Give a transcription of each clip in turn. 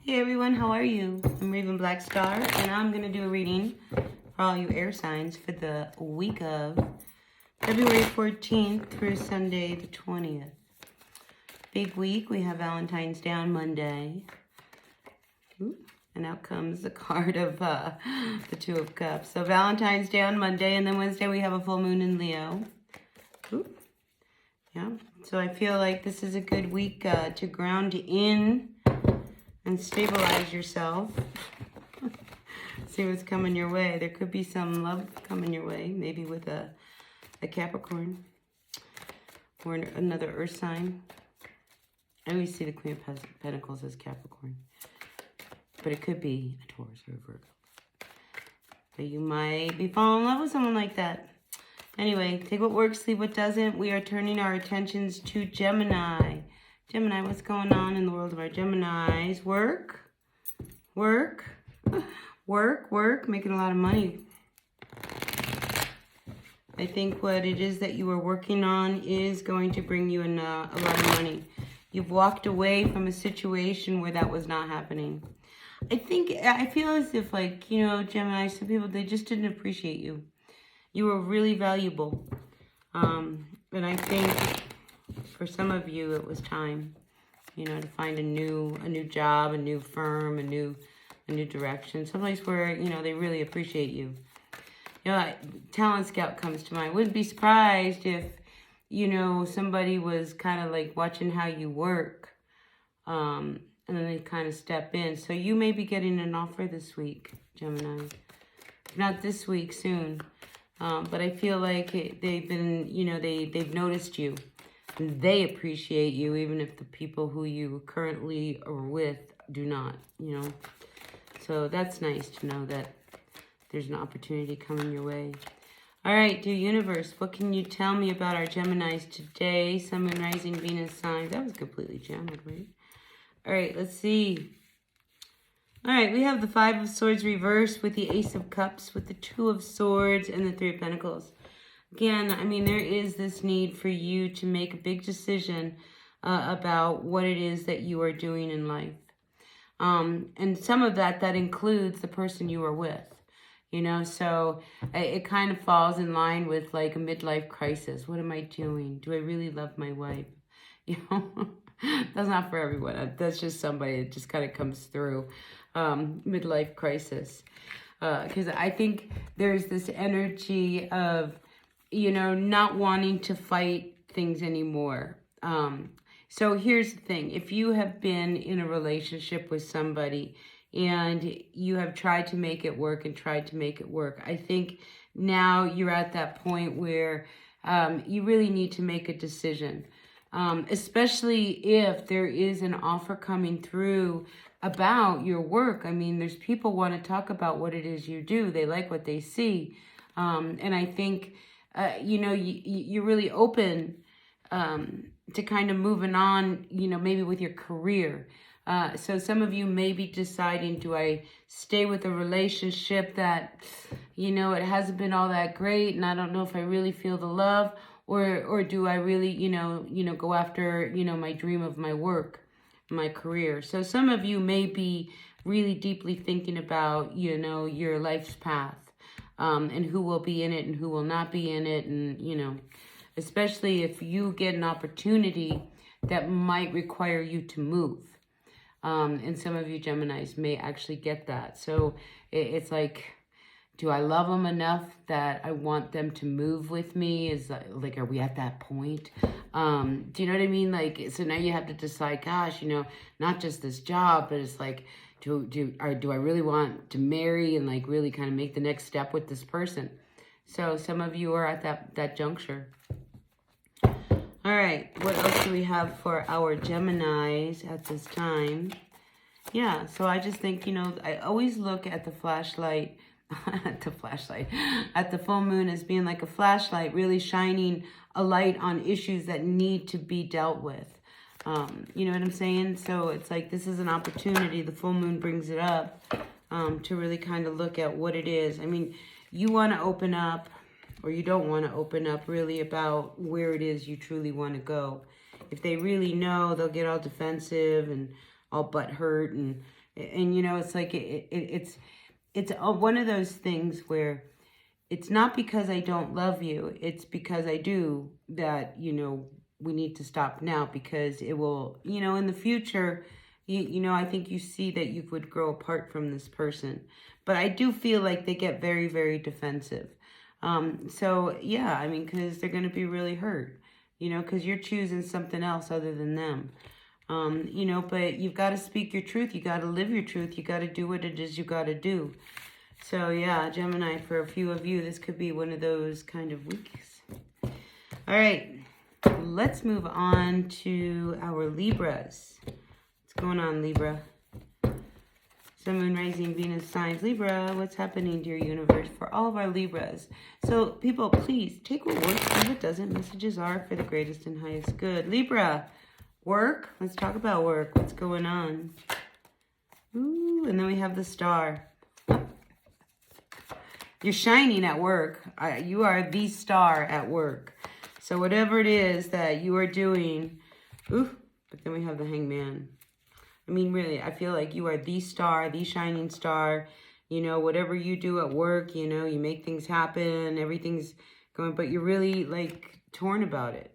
Hey everyone, how are you? I'm Raven Black Star, and I'm going to do a reading for all you air signs for the week of February 14th through Sunday the 20th. Big week. We have Valentine's Day on Monday. Ooh, and out comes the card of the Two of Cups. So Valentine's Day on Monday, and then Wednesday we have a full moon in Leo. Ooh. Yeah, so I feel like this is a good week to ground in and stabilize yourself. See what's coming your way. There could be some love coming your way, maybe with a Capricorn or another earth sign. I always see the Queen of Pentacles as Capricorn, but it could be a Taurus or a Virgo. But you might be falling in love with someone like that. Anyway, take what works, leave what doesn't. We are turning our attentions to Gemini. Gemini, what's going on in the world of our Geminis? Work, making a lot of money. I think what it is that you are working on is going to bring you in a lot of money. You've walked away from a situation where that was not happening. I feel as if, like, you know, Gemini, some people, they just didn't appreciate you. You were really valuable. And I think for some of you, it was time, you know, to find a new job, a new firm, a new direction, someplace where, you know, they really appreciate you. You know, Talent Scout comes to mind. Wouldn't be surprised if, you know, somebody was kind of like watching how you work, and then they kind of step in. So you may be getting an offer this week, Gemini. Not this week, soon. But I feel like they've been, you know, they've noticed you. They appreciate you, even if the people who you currently are with do not, you know. So that's nice to know that there's an opportunity coming your way. All right, dear universe, what can you tell me about our Geminis today? Sun, Moon, Rising, Venus signs. That was completely jammed, right? All right, let's see. All right, we have the Five of Swords reversed with the Ace of Cups, with the Two of Swords, and the Three of Pentacles. Again, I mean, there is this need for you to make a big decision about what it is that you are doing in life. And some of that includes the person you are with, you know, so it kind of falls in line with like a midlife crisis. What am I doing? Do I really love my wife? You know, that's not for everyone. That's just somebody that just kind of comes through midlife crisis. Because I think there's this energy of, you know, not wanting to fight things anymore. So here's the thing. If you have been in a relationship with somebody and you have tried to make it work, I think now you're at that point where you really need to make a decision. Especially if there is an offer coming through about your work. I mean, there's people want to talk about what it is you do. They like what they see. And I think, you know, you're really open to kind of moving on, you know, maybe with your career. So some of you may be deciding, do I stay with a relationship that, you know, it hasn't been all that great and I don't know if I really feel the love, or do I really, you know, go after, you know, my dream of my work, my career. So some of you may be really deeply thinking about, you know, your life's path, and who will be in it and who will not be in it. And, you know, especially if you get an opportunity that might require you to move. And some of you Geminis may actually get that. So it's like, do I love them enough that I want them to move with me? Is like, are we at that point? Do you know what I mean? Like, so now you have to decide, gosh, you know, not just this job, but it's like, do I really want to marry and like really kind of make the next step with this person? So some of you are at that juncture. All right, what else do we have for our Geminis at this time? Yeah, so I just think, you know, I always look at the flashlight, at the full moon as being like a flashlight, really shining a light on issues that need to be dealt with. You know what I'm saying? So it's like, this is an opportunity. The full moon brings it up to really kind of look at what it is. I mean, you want to open up, or you don't want to open up really about where it is you truly want to go. If they really know, they'll get all defensive and all butthurt and And, you know, it's like it's one of those things where it's not because I don't love you. It's because I do that, you know, we need to stop now because it will, you know, in the future, you know, I think you see that you would grow apart from this person. But I do feel like they get very, very defensive. So, yeah, I mean, because they're going to be really hurt, you know, because you're choosing something else other than them. You know, but you've got to speak your truth. You got to live your truth. You got to do what it is you got to do. So, yeah, Gemini, for a few of you, this could be one of those kind of weeks. All right, let's move on to our Libras. What's going on, Libra? Sun, Moon, Rising, Venus, signs. Libra, what's happening, dear universe, for all of our Libras? So, people, please take what works and what doesn't. Messages are for the greatest and highest good. Libra, work. Let's talk about work. What's going on? Ooh, and then we have the star. You're shining at work. You are the star at work. So whatever it is that you are doing, ooh, but then we have the Hangman. I mean, really, I feel like you are the star, the shining star. You know, whatever you do at work, you know, you make things happen, everything's going, but you're really, like, torn about it.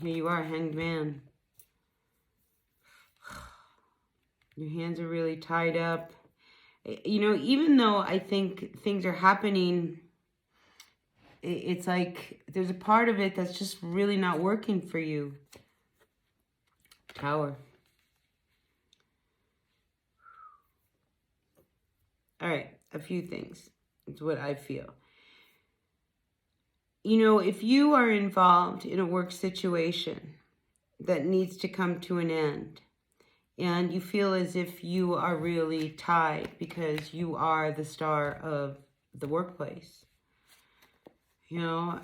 Here you are, Hanged Man. Your hands are really tied up. You know, even though I think things are happening, it's like there's a part of it that's just really not working for you. Tower. All right, a few things. It's what I feel. You know, if you are involved in a work situation that needs to come to an end, and you feel as if you are really tied because you are the star of the workplace, you know,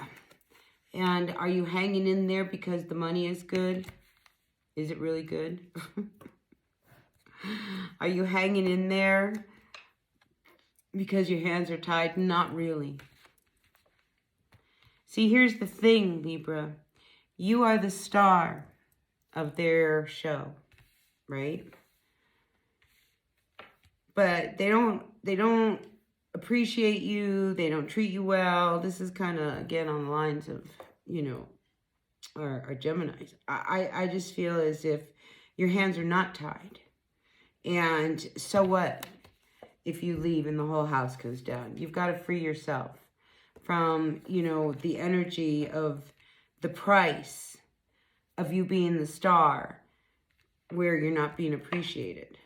and are you hanging in there because the money is good? Is it really good? Are you hanging in there because your hands are tied? Not really. See, here's the thing, Libra. You are the star of their show, right? But they don't appreciate you. They don't treat you well. This is kind of, again, on the lines of, you know, our Geminis. I just feel as if your hands are not tied. And so what if you leave and the whole house goes down? You've got to free yourself from, you know, the energy of the price of you being the star where you're not being appreciated.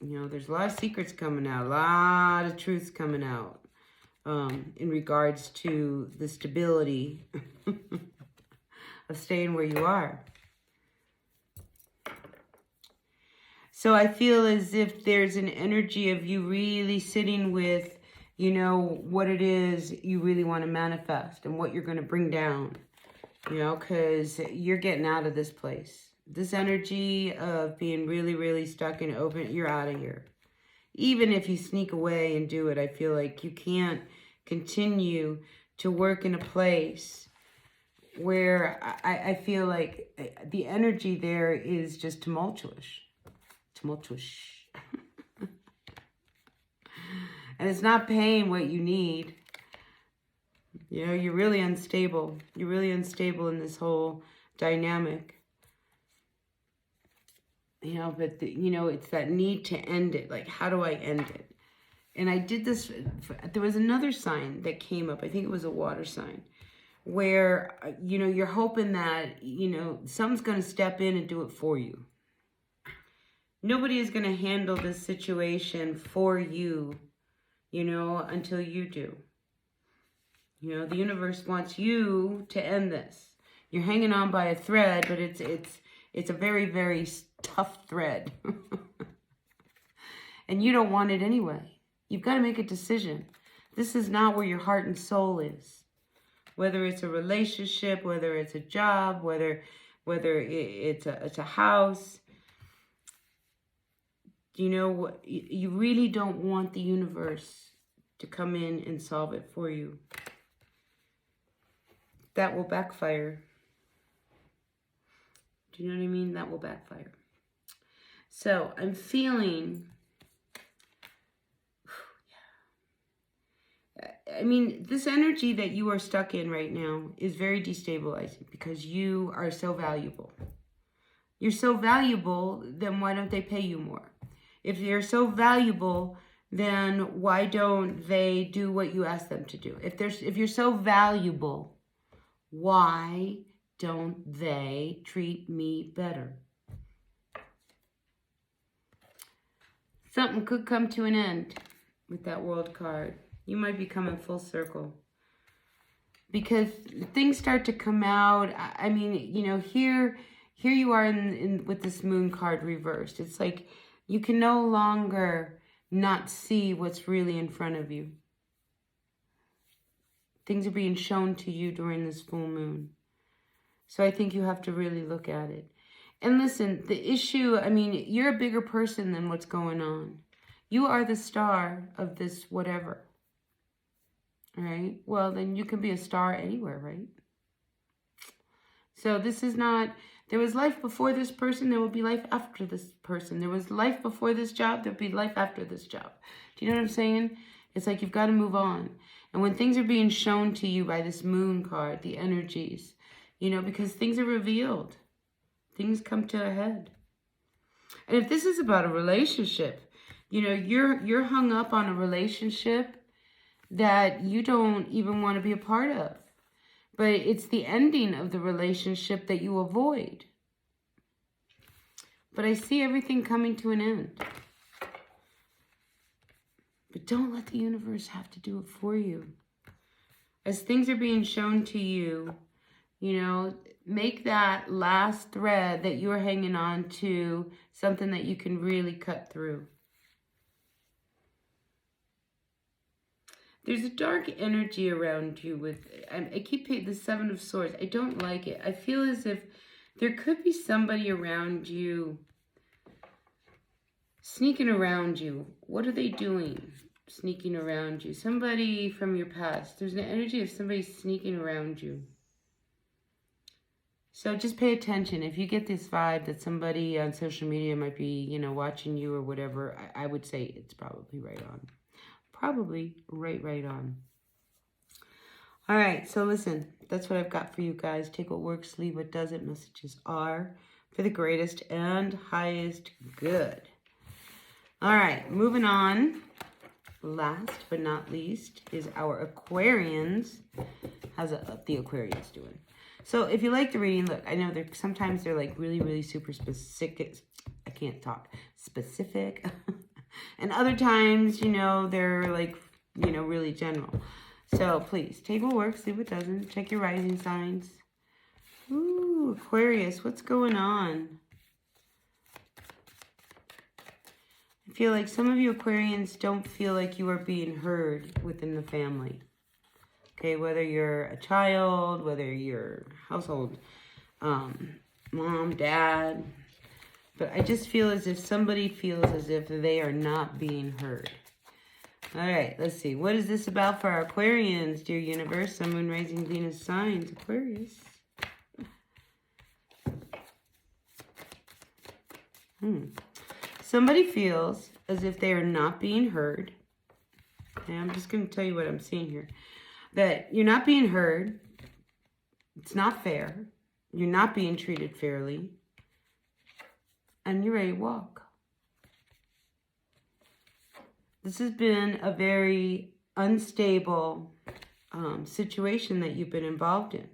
You know, there's a lot of secrets coming out, a lot of truths coming out in regards to the stability of staying where you are. So I feel as if there's an energy of you really sitting with, you know, what it is you really want to manifest and what you're going to bring down, you know, because you're getting out of this place. This energy of being really, really stuck and open, you're out of here. Even if you sneak away and do it, I feel like you can't continue to work in a place where I feel like the energy there is just tumultuous. Tumultuous. And it's not paying what you need. You know, you're really unstable. You're really unstable in this whole dynamic. You know, but, you know, it's that need to end it. Like, how do I end it? And I did this. There was another sign that came up. I think it was a water sign. Where, you know, you're hoping that, you know, someone's going to step in and do it for you. Nobody is going to handle this situation for you, you know, until you do. You know, the universe wants you to end this. You're hanging on by a thread, but it's a very, very tough thread. And you don't want it anyway. You've got to make a decision. This is not where your heart and soul is. Whether it's a relationship, whether it's a job, whether it's a house. You know, you really don't want the universe to come in and solve it for you. That will backfire. Do you know what I mean? That will backfire. So I'm feeling, I mean, this energy that you are stuck in right now is very destabilizing because you are so valuable. You're so valuable, then why don't they pay you more? If they're so valuable, then why don't they do what you ask them to do? If you're so valuable, why don't they treat me better? Something could come to an end with that World card. You might be coming full circle. Because things start to come out. I mean, you know, here you are with this Moon card reversed. It's like you can no longer not see what's really in front of you. Things are being shown to you during this full moon. So I think you have to really look at it. And listen, the issue, I mean, you're a bigger person than what's going on. You are the star of this whatever. All right? Well, then you can be a star anywhere, right? So this is not, there was life before this person, there will be life after this person. There was life before this job, there'll be life after this job. Do you know what I'm saying? It's like you've got to move on. And when things are being shown to you by this Moon card, the energies, you know, because things are revealed. Things come to a head. And if this is about a relationship, you know, you're hung up on a relationship that you don't even want to be a part of. But it's the ending of the relationship that you avoid. But I see everything coming to an end. But don't let the universe have to do it for you. As things are being shown to you, you know, make that last thread that you're hanging on to something that you can really cut through. There's a dark energy around you with, I keep the Seven of Swords. I don't like it. I feel as if there could be somebody around you, sneaking around you. What are they doing? Sneaking around you. Somebody from your past. There's an energy of somebody sneaking around you. So just pay attention. If you get this vibe that somebody on social media might be, you know, watching you or whatever, I would say it's probably right on. Probably right on. All right, so listen, that's what I've got for you guys. Take what works, leave what doesn't. Messages are for the greatest and highest good. All right, moving on. Last but not least is our Aquarians. How's the Aquarians doing? So if you like the reading, look, I know sometimes they're like really super specific. I can't talk. Specific. And other times, you know, they're like, you know, really general. So please, take what works, leave what doesn't. Check your rising signs. Ooh, Aquarius, what's going on? I feel like some of you Aquarians don't feel like you are being heard within the family. Okay, whether you're a child, whether you're household, mom, dad. But I just feel as if somebody feels as if they are not being heard. All right, let's see. What is this about for our Aquarians, dear universe? Sun, Moon, Rising, Venus signs. Aquarius. Somebody feels as if they are not being heard. Okay, I'm just going to tell you what I'm seeing here. That you're not being heard. It's not fair. You're not being treated fairly. And you're ready to walk. This has been a very unstable situation that you've been involved in.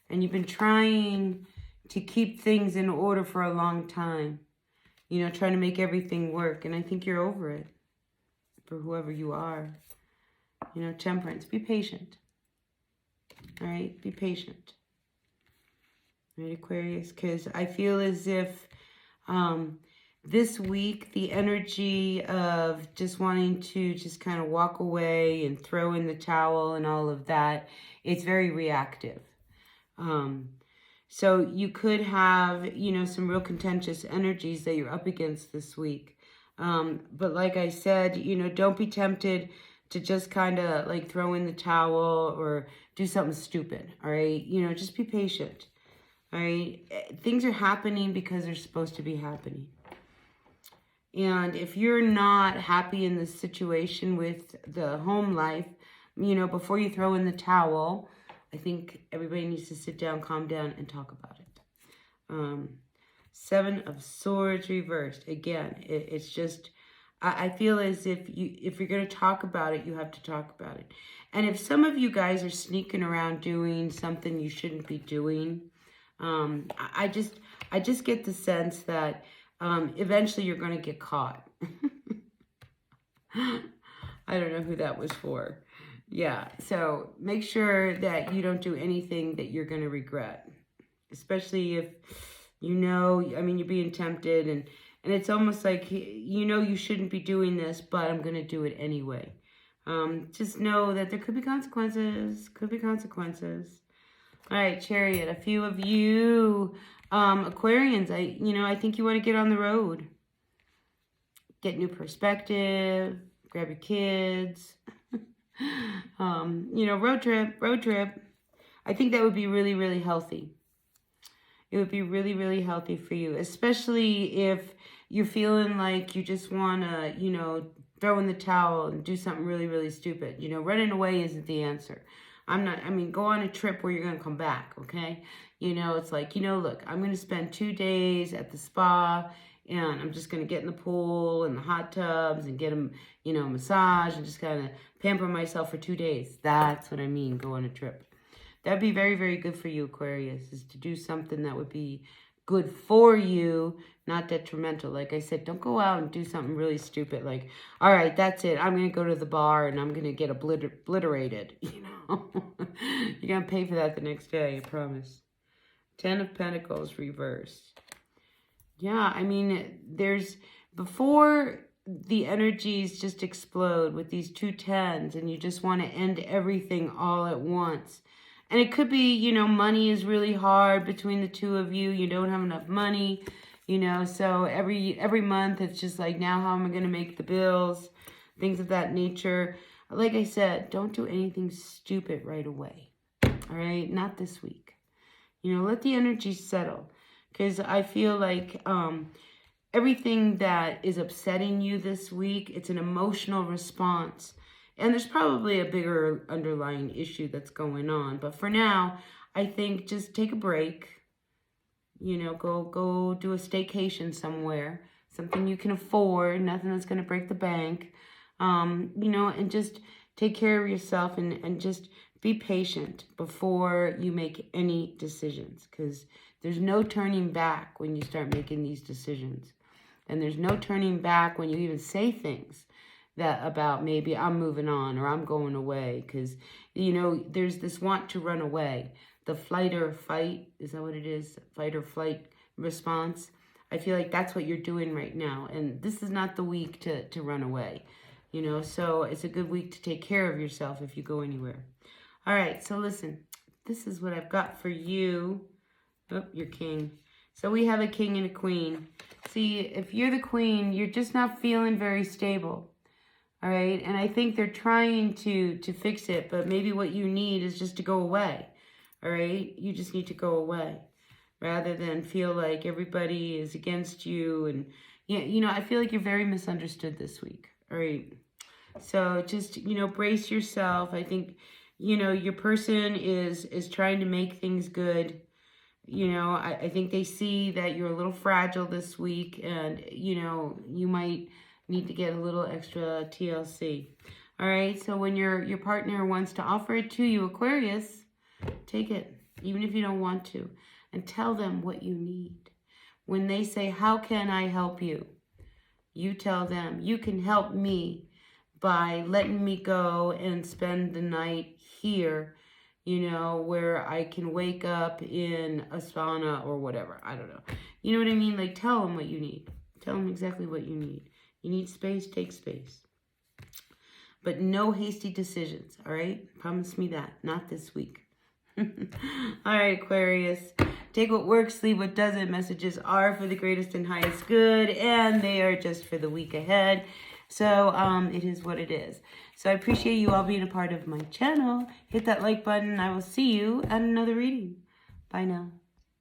And you've been trying to keep things in order for a long time. You know, trying to make everything work. And I think you're over it. For whoever you are. You know, Temperance. Be patient. All right? Be patient. All right, Aquarius? Because I feel as if this week, the energy of just wanting to just kind of walk away and throw in the towel and all of that, it's very reactive. So you could have, you know, some real contentious energies that you're up against this week. But like I said, you know, don't be tempted to just kind of like throw in the towel or do something stupid, all right? You know, just be patient, all right? Things are happening because they're supposed to be happening. And if you're not happy in this situation with the home life, you know, before you throw in the towel, I think everybody needs to sit down, calm down, and talk about it. Seven of Swords reversed. Again, it's just, I feel as if you're going to talk about it, you have to talk about it. And if some of you guys are sneaking around doing something you shouldn't be doing, I just get the sense that eventually you're going to get caught. I don't know who that was for. Yeah, so make sure that you don't do anything that you're going to regret. Especially if, you know, I mean, you're being tempted and it's almost like, you know, you shouldn't be doing this, but I'm going to do it anyway. Just know that there could be consequences. All right, Chariot, a few of you Aquarians, I think you want to get on the road. Get new perspective, grab your kids. Road trip. I think that would be really, really healthy. It would be really, really healthy for you, especially if you're feeling like you just want to, throw in the towel and do something really, really stupid. Running away isn't the answer. Go on a trip where you're going to come back, okay? It's like, look, I'm going to spend 2 days at the spa and I'm just going to get in the pool and the hot tubs and get them, a massage and just kind of pamper myself for 2 days. That's what I mean, go on a trip. That'd be very, very good for you, Aquarius, is to do something that would be good for you, not detrimental. Like I said, don't go out and do something really stupid. Like, all right, that's it. I'm going to go to the bar and I'm going to get obliterated. You're going to pay for that the next day, I promise. 10 of Pentacles reversed. Yeah, before the energies just explode with these 2 10s and you just want to end everything all at once. And it could be, money is really hard between the two of you. You don't have enough money, so every month it's just like, now how am I going to make the bills? Things of that nature. Like I said, don't do anything stupid right away. All right? Not this week. Let the energy settle. Because I feel like everything that is upsetting you this week, it's an emotional response. And there's probably a bigger underlying issue that's going on. But for now, I think just take a break. Go do a staycation somewhere. Something you can afford. Nothing that's going to break the bank. And just take care of yourself and just be patient before you make any decisions. Because there's no turning back when you start making these decisions. And there's no turning back when you even say things that about maybe I'm moving on or I'm going away, because there's this want to run away, the flight or fight, is that what it is? Fight or flight response. I feel like that's what you're doing right now, and this is not the week to run away, so it's a good week to take care of yourself if you go anywhere. All right, so listen, this is what I've got for you. Oh, your king. So we have a king and a queen. See, if you're the queen, you're just not feeling very stable. All right, and I think they're trying to fix it, but maybe what you need is just to go away. All right, you just need to go away rather than feel like everybody is against you. And I feel like you're very misunderstood this week. All right, so just brace yourself. I think your person is trying to make things good. I think they see that you're a little fragile this week, and you might need to get a little extra TLC. All right, so when your partner wants to offer it to you, Aquarius, take it, even if you don't want to, and tell them what you need. When they say, how can I help you? You tell them, you can help me by letting me go and spend the night here, where I can wake up in a sauna or whatever. I don't know. You know what I mean? Like, tell them what you need. Tell them exactly what you need. You need space, take space. But no hasty decisions, all right? Promise me that. Not this week. All right, Aquarius. Take what works, leave what doesn't. Messages are for the greatest and highest good, and they are just for the week ahead. So it is what it is. So I appreciate you all being a part of my channel. Hit that like button. I will see you at another reading. Bye now.